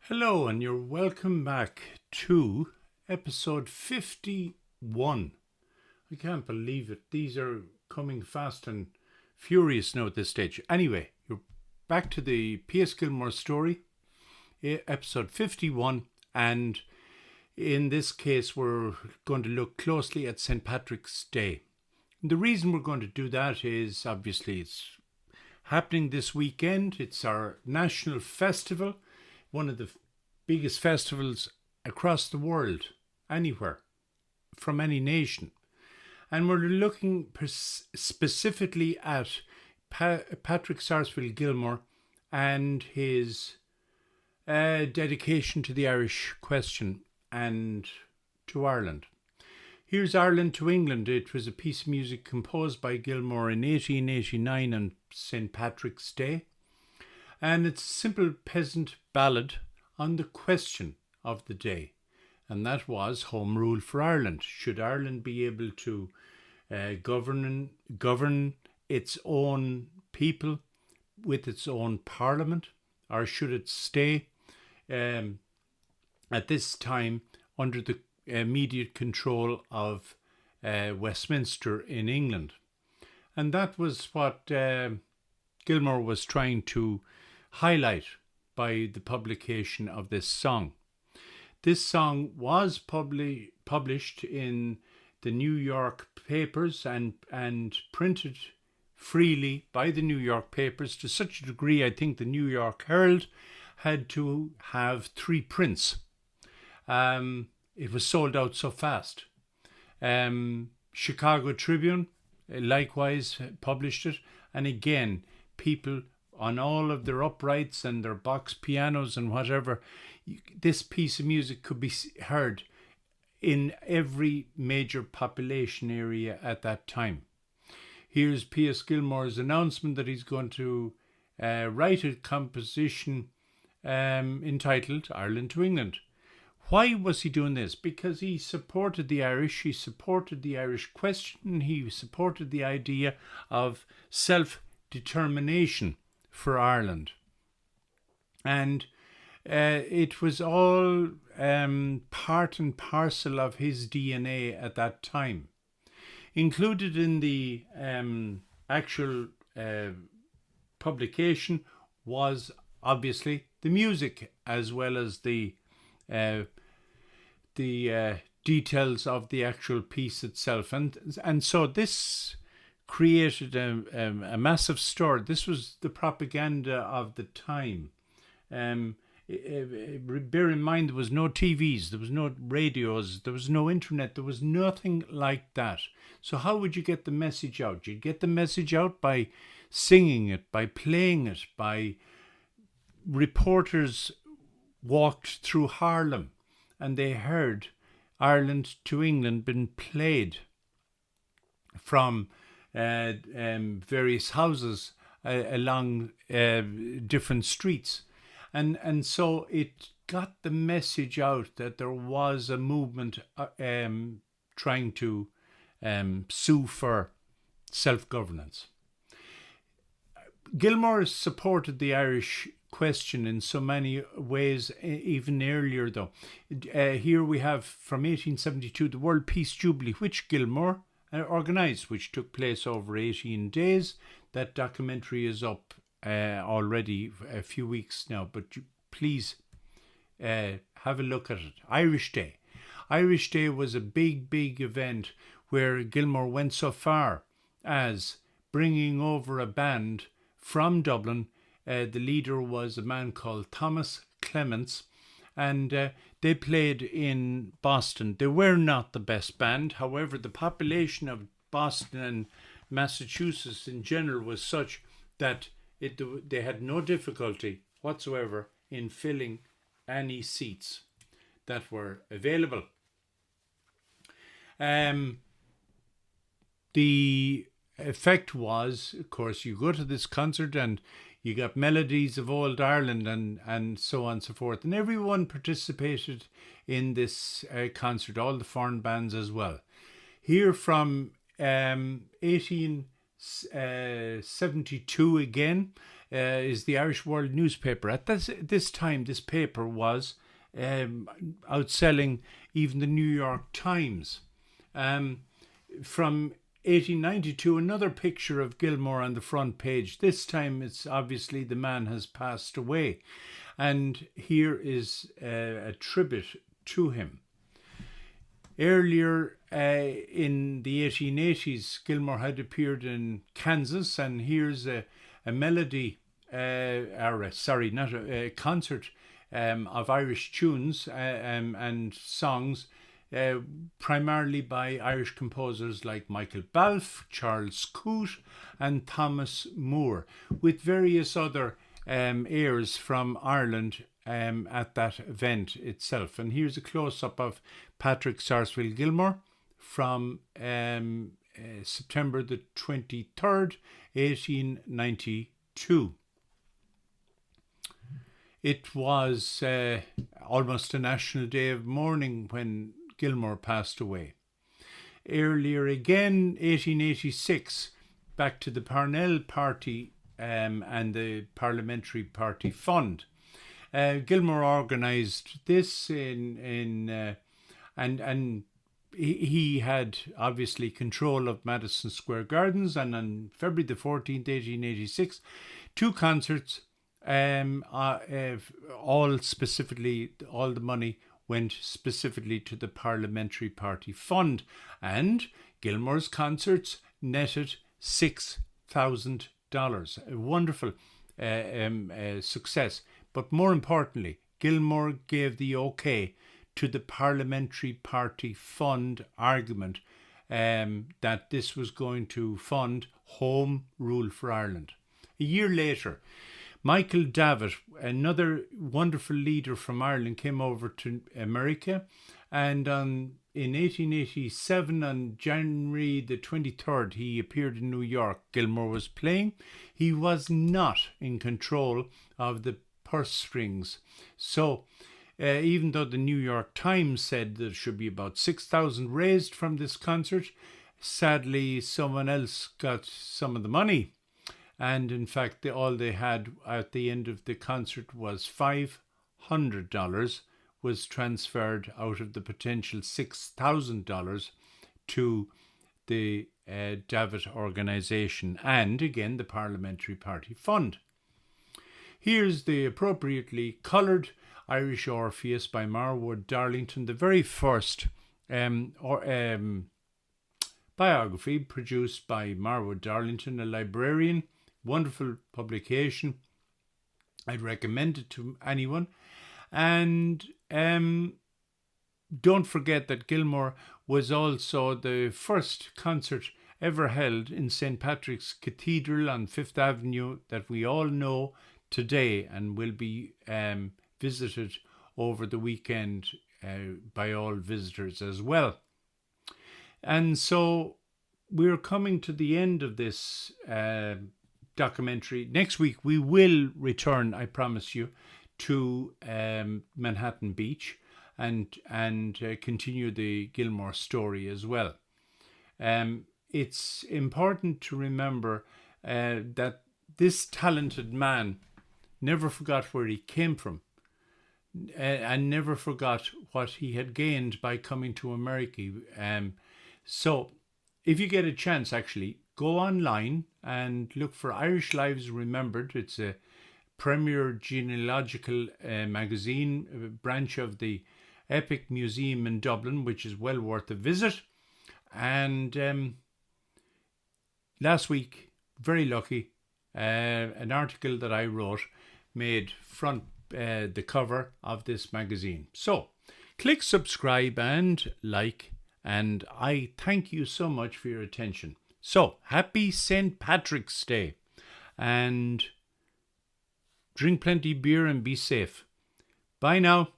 Hello, and you're welcome back to episode 51. I can't believe it. These are coming fast and furious now at this stage. Anyway, you're back to the P.S. Gilmore story, episode 51, and in this case, we're going to look closely at St. Patrick's Day. And the reason we're going to do that is obviously it's happening this weekend. It's our national festival, one of the biggest festivals across the world, anywhere, from any nation. And we're looking specifically at Patrick Sarsfield Gilmore and his dedication to the Irish question and to Ireland. Here's Ireland to England. It was a piece of music composed by Gilmore in 1889 on St. Patrick's Day. And it's a simple peasant ballad on the question of the day. And that was Home Rule for Ireland. Should Ireland be able to govern its own people with its own parliament? Or should it stay at this time under the immediate control of Westminster in England? And that was what Gilmore was trying to highlight by the publication of this song. This song was published in the New York papers and printed freely by the New York papers to such a degree I think the New York Herald had to have 3 prints. It was sold out so fast. Chicago Tribune likewise published it, and again people on all of their uprights and their box pianos and whatever, this piece of music could be heard in every major population area at that time. Here's P.S. Gilmore's announcement that he's going to write a composition entitled Ireland to England. Why was he doing this? Because he supported the Irish, he supported the Irish question, he supported the idea of self-determination for Ireland. And it was all part and parcel of his DNA at that time. Included in the actual publication was obviously the music as well as the details of the actual piece itself. And so this created a massive stir. This was the propaganda of the time. Bear in mind, there was no TVs, there was no radios, there was no internet, there was nothing like that. So how would you get the message out? You'd get the message out by singing it, by playing it, by reporters walked through Harlem and they heard Ireland to England been played from various houses along different streets. And so it got the message out that there was a movement trying to sue for self-governance. Gilmore supported the Irish question in so many ways, even earlier though. Here we have from 1872 the World Peace Jubilee, which Gilmore organised, which took place over 18 days. That documentary is up already a few weeks now, but please have a look at it. Irish Day. Irish Day was a big event where Gilmore went so far as bringing over a band from Dublin. The leader was a man called Thomas Clements, and they played in Boston. They were not the best band. However, the population of Boston and Massachusetts in general was such that they had no difficulty whatsoever in filling any seats that were available. The effect was, of course, you go to this concert and you got melodies of old Ireland and so on and so forth. And everyone participated in this concert, all the foreign bands as well. Here from 1872 again, is the Irish World newspaper. At this time, this paper was outselling even the New York Times. From 1892, another picture of Gilmore on the front page. This time it's obviously the man has passed away. And here is a tribute to him. Earlier in the 1880s, Gilmore had appeared in Kansas, and here's a melody, a concert of Irish tunes and songs, primarily by Irish composers like Michael Balfe, Charles Coote, and Thomas Moore, with various other airs from Ireland at that event itself. And here's a close-up of Patrick Sarsfield Gilmore from September the 23rd, 1892. It was almost a national day of mourning when Gilmore passed away. Earlier again, 1886, back to the Parnell Party and the Parliamentary Party Fund. Gilmore organised this and he had obviously control of Madison Square Gardens, and on February the 14th, 1886, 2 concerts, all the money went specifically to the Parliamentary Party Fund, and Gilmore's concerts netted $6,000. A wonderful success. But more importantly, Gilmore gave the okay to the Parliamentary Party Fund argument that this was going to fund Home Rule for Ireland. A year later, Michael Davitt, another wonderful leader from Ireland, came over to America, and in 1887, on January the 23rd, he appeared in New York. Gilmore was playing. He was not in control of the purse strings. So, even though the New York Times said there should be about 6,000 raised from this concert, sadly, someone else got some of the money. And in fact, all they had at the end of the concert was $500 was transferred out of the potential $6,000 to the Davitt organisation and, again, the Parliamentary Party Fund. Here's the appropriately coloured Irish Orpheus by Marwood Darlington, the very first biography produced by Marwood Darlington, a librarian. Wonderful publication. I'd recommend it to anyone. And don't forget that Gilmore was also the first concert ever held in St. Patrick's Cathedral on Fifth Avenue that we all know today and will be visited over the weekend by all visitors as well. And so we're coming to the end of this documentary. Next week we will return, I promise you, to Manhattan Beach and continue the Gilmore story as well. It's important to remember that this talented man never forgot where he came from and never forgot what he had gained by coming to America. So if you get a chance, actually, go online and look for Irish Lives Remembered. It's a premier genealogical magazine, a branch of the Epic Museum in Dublin, which is well worth a visit. And last week, very lucky, an article that I wrote made front the cover of this magazine. So click subscribe and like, and I thank you so much for your attention. So happy St. Patrick's Day, and drink plenty beer and be safe. Bye now.